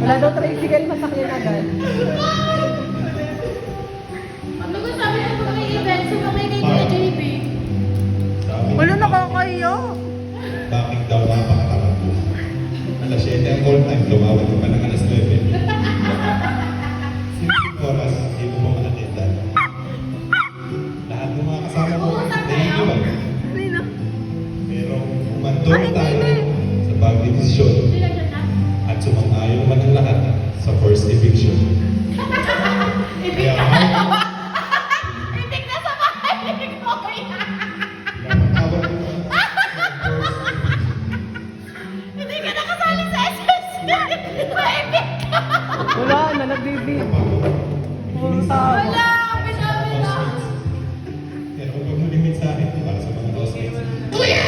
Wala daw tricycle, masakyan agad. Ano ko sabi ko pag may event, sumakay kayo kay JB. Wala nakakayo. Bakit daw napakatawag ko? Alas 7 ang call time, tumawag ka pa ng alas 9. Simple oras, hindi mo pa malatindan. Lahat ng mga kasama mo, naiiwan. Sino? Pero umandor tayo sa pagdidesisyon at sumang-ayon naman ang lahat sa first eviction. Kaya Itik na sa bahay ko yan. napatawag ko ang Hindi ka nakasali sa SSC. Maibig ka. Wala na, nagbibi. Puro tao. Wala, binabi na. Pero huwag mo limit sa akin para sa mga housemates. Kuya,